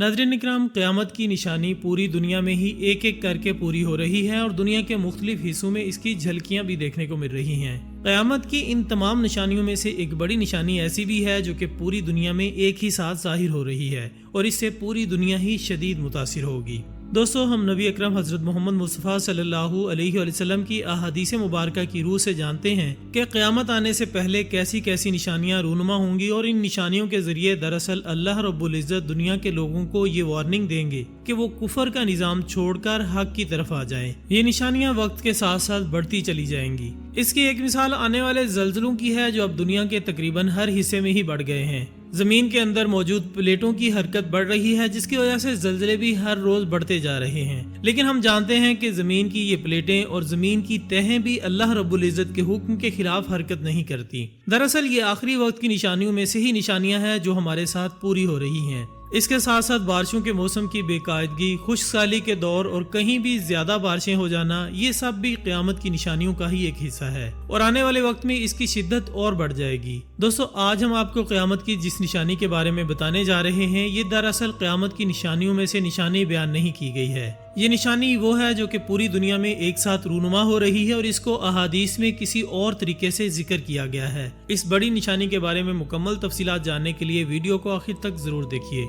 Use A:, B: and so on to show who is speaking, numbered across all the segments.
A: नाज़रीन इकराम, क़यामत की निशानी पूरी दुनिया में ही एक एक करके पूरी हो रही है और दुनिया के मुख्तलिफ हिस्सों में इसकी झलकियां भी देखने को मिल रही हैं। क़यामत की इन तमाम निशानियों में से एक बड़ी निशानी ऐसी भी है जो कि पूरी दुनिया में एक ही साथ ज़ाहिर हो रही है और इससे पूरी दुनिया ही शदीद मुतासिर होगी। दोस्तों, हम नबी अकरम हज़रत मोहम्मद मुस्तफ़ा सल्लल्लाहु अलैहि वसल्लम की अहादीस मुबारक की रूह से जानते हैं कि क़यामत आने से पहले कैसी कैसी निशानियां रूनुमा होंगी और इन निशानियों के जरिए दरअसल अल्लाह रब्बुल इज़्ज़त दुनिया के लोगों को ये वार्निंग देंगे कि वो कुफर का निज़ाम छोड़कर हक की तरफ आ जाएं। ये निशानियां वक्त के साथ साथ बढ़ती चली जाएंगी। इसकी एक मिसाल आने वाले ज़ल्ज़लों की है जो अब दुनिया के तकरीबन हर हिस्से में ही बढ़ गए हैं। जमीन के अंदर मौजूद प्लेटों की हरकत बढ़ रही है जिसकी वजह से ज़ल्ज़ले भी हर रोज बढ़ते जा रहे हैं। लेकिन हम जानते हैं कि जमीन की ये प्लेटें और जमीन की तहें भी अल्लाह रब्बुल इज़्ज़त के हुक्म के खिलाफ हरकत नहीं करती। दरअसल ये आखिरी वक्त की निशानियों में से ही निशानियां हैं जो हमारे साथ पूरी हो रही हैं। इसके साथ साथ बारिशों के मौसम की बेकायदगी, खुश्कसाली के दौर और कहीं भी ज्यादा बारिशें हो जाना, ये सब भी क़यामत की निशानियों का ही एक हिस्सा है और आने वाले वक्त में इसकी शिद्दत और बढ़ जाएगी। दोस्तों, आज हम आपको क़यामत की जिस निशानी के बारे में बताने जा रहे हैं ये दरअसल क़यामत की निशानियों में से निशानी बयान नहीं की गई है। ये निशानी वो है जो कि पूरी दुनिया में एक साथ रूनुमा हो रही है और इसको अहादीस में किसी और तरीके से जिक्र किया गया है। इस बड़ी निशानी के बारे में मुकम्मल तफसीलात जानने के लिए वीडियो को आखिर तक जरूर देखिए।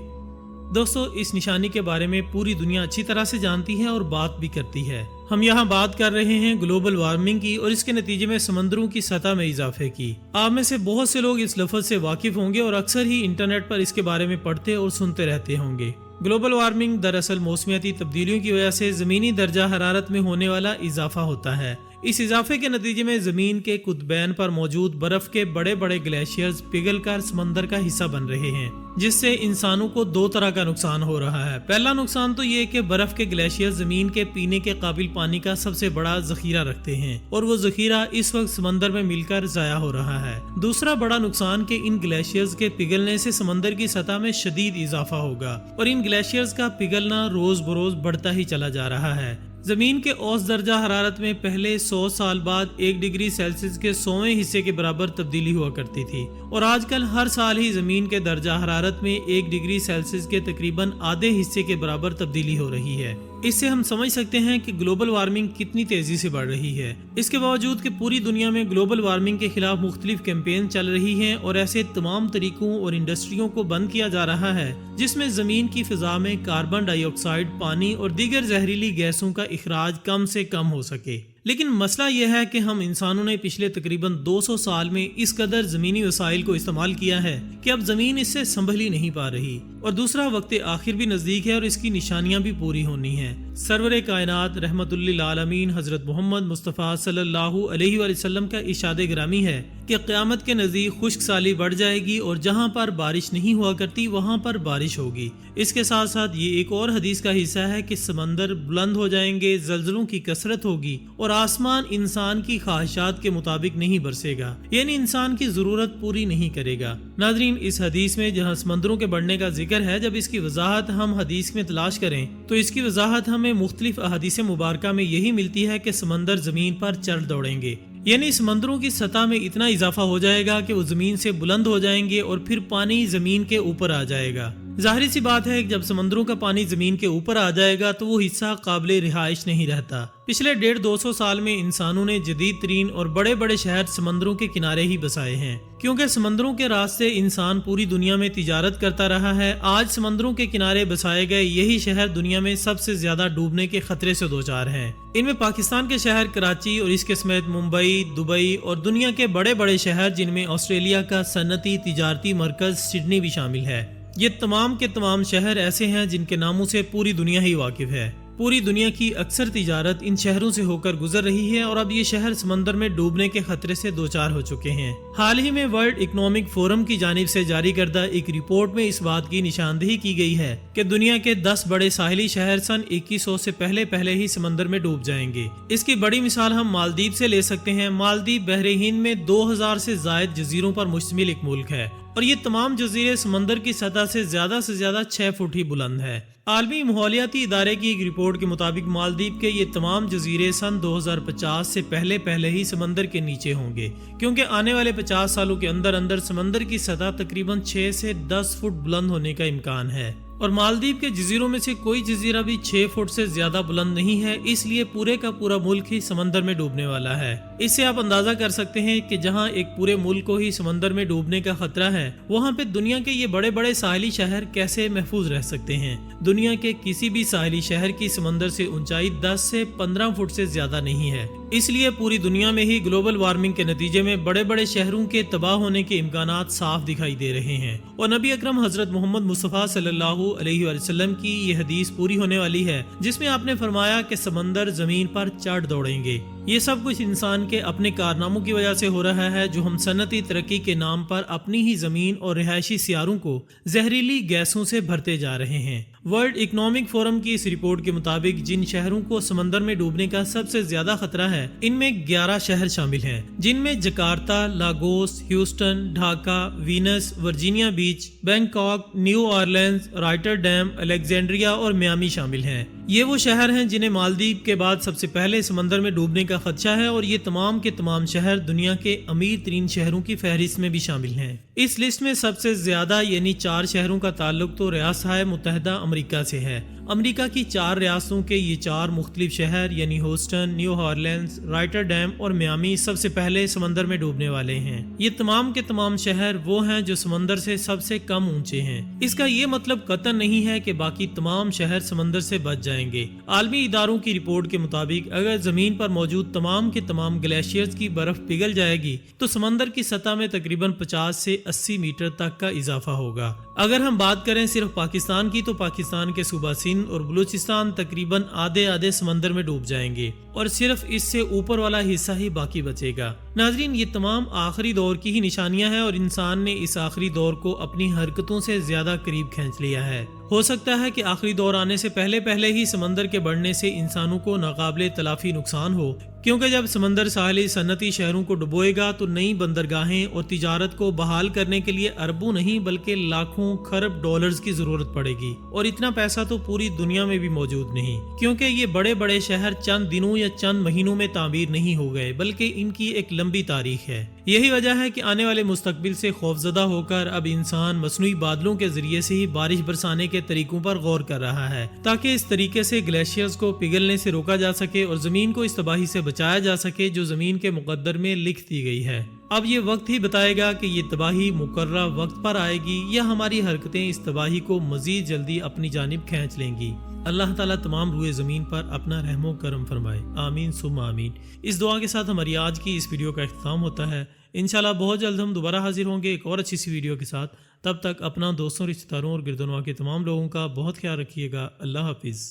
A: दोस्तों, इस निशानी के बारे में पूरी दुनिया अच्छी तरह से जानती है और बात भी करती है। हम यहाँ बात कर रहे हैं ग्लोबल वार्मिंग की और इसके नतीजे में समंदरों की सतह में इजाफे की। आप में से बहुत से लोग इस लफ्ज से वाकिफ होंगे और अक्सर ही इंटरनेट पर इसके बारे में पढ़ते और सुनते रहते होंगे। ग्लोबल वार्मिंग दरअसल मौसमियाती तब्दीलियों की वजह से जमीनी दर्जा हरारत में होने वाला इजाफा होता है। इस इजाफे के नतीजे में जमीन के कुतबैन पर मौजूद बर्फ के बड़े बड़े ग्लेशियर्स पिघलकर समंदर का हिस्सा बन रहे हैं, जिससे इंसानों को दो तरह का नुकसान हो रहा है। पहला नुकसान तो ये कि बर्फ के ग्लेशियर जमीन के पीने के काबिल पानी का सबसे बड़ा जखीरा रखते हैं और वो जखीरा इस वक्त समंदर में मिलकर जाया हो रहा है। दूसरा बड़ा नुकसान कि इन ग्लेशियर्स के पिघलने से समंदर की सतह में शदीद इजाफा होगा और इन ग्लेशियर्स का पिघलना रोज बरोज बढ़ता ही चला जा रहा है। जमीन के औसत दर्जा हरारत में पहले 100 साल बाद 1 डिग्री सेल्सियस के 100वें हिस्से के बराबर तब्दीली हुआ करती थी और आजकल हर साल ही जमीन के दर्जा हरारत में 1 डिग्री सेल्सियस के तकरीबन आधे हिस्से के बराबर तब्दीली हो रही है। इससे हम समझ सकते हैं कि ग्लोबल वार्मिंग कितनी तेजी से बढ़ रही है। इसके बावजूद कि पूरी दुनिया में ग्लोबल वार्मिंग के खिलाफ मुख्तलिफ कैंपेन चल रही हैं और ऐसे तमाम तरीकों और इंडस्ट्रियों को बंद किया जा रहा है जिसमें जमीन की फिजा में कार्बन डाइऑक्साइड, पानी और दीगर जहरीली गैसों का इखराज कम से कम हो सके। लेकिन मसला यह है कि हम इंसानों ने पिछले तकरीबन 200 साल में इस कदर जमीनी वसाइल को इस्तेमाल किया है कि अब जमीन इससे संभल ही नहीं पा रही और दूसरा वक्त आखिर भी नजदीक है और इसकी निशानियां भी पूरी होनी है। सरवर कायनात रहमतुल्लिल आलमीन हजरत मोहम्मद मुस्तफ़ा सल्लल्लाहु अलैहि वसल्लम का इरशाद गिरामी है कि क़यामत के नज़दीक खुश्क साली बढ़ जाएगी और जहाँ पर बारिश नहीं हुआ करती वहाँ पर बारिश होगी। इसके साथ साथ ये एक और हदीस का हिस्सा है कि समंदर बुलंद हो जाएंगे, ज़ल्ज़लों की कसरत होगी और आसमान इंसान की ख्वाहिशात के मुताबिक नहीं बरसेगा, यानी इंसान की जरूरत पूरी नहीं करेगा। नाज़रीन, इस हदीस में जहाँ समंदरों के बढ़ने का जिक्र है, जब इसकी वजाहत हम हदीस में तलाश करें तो इसकी वजाहत हमें मुख्तलिफ अहादीस मुबारक में यही मिलती है कि समंदर जमीन पर चढ़ दौड़ेंगे, यानी समंदरों की सतह में इतना इजाफा हो जाएगा कि वो जमीन से बुलंद हो जाएंगे और फिर पानी जमीन के ऊपर आ जाएगा। जाहिर सी बात है कि जब समंदरों का पानी जमीन के ऊपर आ जाएगा तो वो हिस्सा काबिल रिहाइश नहीं रहता। पिछले 150-200 साल में इंसानों ने जदीद तरीन और बड़े बड़े शहर समंदरों के किनारे ही बसाए हैं, क्योंकि समंदरों के रास्ते इंसान पूरी दुनिया में तिजारत करता रहा है। आज समंदरों के किनारे बसाए गए यही शहर दुनिया में सबसे ज्यादा डूबने के खतरे से दो चार हैं। इनमें पाकिस्तान के शहर कराची और इसके समेत मुंबई, दुबई और दुनिया के बड़े बड़े शहर जिनमें ऑस्ट्रेलिया का सनती तिजारती मरकज सिडनी भी शामिल है। ये तमाम के तमाम शहर ऐसे हैं जिनके नामों से पूरी दुनिया ही वाकिफ है। पूरी दुनिया की अक्सर तिजारत इन शहरों से होकर गुजर रही है और अब ये शहर समंदर में डूबने के खतरे से दो चार हो चुके हैं। हाल ही में वर्ल्ड इकोनॉमिक फोरम की जानिब से जारी करदा एक रिपोर्ट में इस बात की निशानदेही की गई है कि दुनिया के 10 बड़े साहिली शहर सन 2100 से पहले ही समंदर में डूब जाएंगे। इसकी बड़ी मिसाल हम मालदीव से ले सकते हैं। मालदीव बहरे हिंद में 2000 से जायद जजीरों पर मुश्तमिल एक मुल्क है और ये तमाम जजीरे समंदर की सतह से ज्यादा 6 फुट ही बुलंद है। आलमी माहौलियाती इदारे की एक रिपोर्ट के मुताबिक मालदीव के ये तमाम जजीरे सन 2050 से पहले ही समंदर के नीचे होंगे, क्योंकि आने वाले 50 सालों के अंदर समंदर की सतह तकरीबन 6 से 10 फुट बुलंद होने का इम्कान है اور مالدیپ کے جزیروں میں سے کوئی جزیرہ بھی 6 فٹ سے زیادہ بلند نہیں ہے، اس لیے پورے کا پورا ملک ہی سمندر میں ڈوبنے والا ہے۔ اس سے آپ اندازہ کر سکتے ہیں کہ جہاں ایک پورے ملک کو ہی سمندر میں ڈوبنے کا خطرہ ہے، وہاں پہ دنیا کے یہ بڑے بڑے ساحلی شہر کیسے محفوظ رہ سکتے ہیں۔ دنیا کے کسی بھی ساحلی شہر کی سمندر سے اونچائی 10 سے 15 فٹ سے زیادہ نہیں ہے، اس لیے پوری دنیا میں ہی گلوبل وارمنگ کے نتیجے میں بڑے بڑے شہروں کے تباہ ہونے کے امکانات صاف دکھائی دے رہے ہیں۔ اور نبی اکرم حضرت محمد مصطفیٰ صلی اللہ علیہ وسلم کی یہ حدیث پوری ہونے والی ہے، جس میں آپ نے فرمایا کہ سمندر زمین پر چڑھ دوڑیں گے۔ یہ سب کچھ انسان کے اپنے کارناموں کی وجہ سے ہو رہا ہے، جو ہم صنعتی ترقی کے نام پر اپنی ہی زمین اور رہائشی سیاروں کو زہریلی گیسوں سے بھرتے جا رہے ہیں۔ ورلڈ اکنامک فورم کی اس رپورٹ کے مطابق جن شہروں کو سمندر میں ڈوبنے کا سب سے زیادہ خطرہ ہے، ان میں 11 شہر شامل ہیں، جن میں Jakarta, Lagos, Houston, Dhaka, Venice, Virginia Beach, Bangkok, New Orleans, Rotterdam, Alexandria اور میامی شامل ہیں۔ یہ وہ شہر ہیں جنہیں مالدیپ کے بعد سب سے پہلے سمندر میں ڈوبنے کا خدشہ ہے، اور یہ تمام کے تمام شہر دنیا کے امیر ترین شہروں کی فہرست میں بھی شامل ہیں۔ اس لسٹ میں سب سے زیادہ یعنی 4 شہروں کا تعلق تو ریاستہائے متحدہ امریکہ سے ہے۔ امریکہ کی 4 ریاستوں کے یہ 4 مختلف شہر یعنی ہیوسٹن، نیو آرلینز، رائٹرڈیم اور میامی سب سے پہلے سمندر میں ڈوبنے والے ہیں۔ یہ تمام کے تمام شہر وہ ہیں جو سمندر سے سب سے کم اونچے ہیں۔ اس کا یہ مطلب قطعاً نہیں ہے کہ باقی تمام شہر سمندر سے بچ جائیں گے۔ عالمی اداروں کی رپورٹ کے مطابق اگر زمین پر موجود تمام کے تمام گلیشیئرز کی برف پگھل جائے گی تو سمندر کی سطح میں تقریباً 50 سے 80 میٹر تک کا اضافہ ہوگا۔ اگر ہم بات کریں صرف پاکستان کی تو پاکستان کے صوبہ سندھ اور بلوچستان تقریباً آدھے سمندر میں ڈوب جائیں گے، اور صرف اس سے اوپر والا حصہ ہی باقی بچے گا۔ ناظرین، یہ تمام آخری دور کی ہی نشانیاں ہیں، اور انسان نے اس آخری دور کو اپنی حرکتوں سے زیادہ قریب کھینچ لیا ہے۔ ہو سکتا ہے کہ آخری دور آنے سے پہلے ہی سمندر کے بڑھنے سے انسانوں کو ناقابل تلافی نقصان ہو، کیونکہ جب سمندر ساحلی صنعتی شہروں کو ڈبوئے گا تو نئی بندرگاہیں اور تجارت کو بحال کرنے کے لیے اربوں نہیں بلکہ لاکھوں خرب ڈالرز کی ضرورت پڑے گی، اور اتنا پیسہ تو پوری دنیا میں بھی موجود نہیں، کیونکہ یہ بڑے بڑے شہر چند دنوں یا چند مہینوں میں تعمیر نہیں ہو گئے بلکہ ان کی ایک لمبی تاریخ ہے۔ یہی وجہ ہے کہ آنے والے مستقبل سے خوفزدہ ہو کر اب انسان مصنوعی بادلوں کے ذریعے سے ہی بارش برسانے کے طریقوں پر غور کر رہا ہے، تاکہ اس طریقے سے گلیشیئرز کو پگھلنے سے روکا جا سکے اور زمین کو اس تباہی سے بچایا جا سکے جو زمین کے مقدر میں لکھ دی گئی ہے۔ اب یہ وقت ہی بتائے گا کہ یہ تباہی مقررہ وقت پر آئے گی یا ہماری حرکتیں اس تباہی کو مزید جلدی اپنی جانب کھینچ لیں گی۔ اللہ تعالیٰ تمام روئے زمین پر اپنا رحم و کرم فرمائے، آمین ثم آمین۔ اس دعا کے ساتھ ہماری آج کی اس ویڈیو کا اختتام ہوتا ہے۔ انشاءاللہ بہت جلد ہم دوبارہ حاضر ہوں گے ایک اور اچھی سی ویڈیو کے ساتھ۔ تب تک اپنا، دوستوں، رشتہ داروں اور گردنواں کے تمام لوگوں کا بہت خیال رکھیے گا۔ اللہ حافظ۔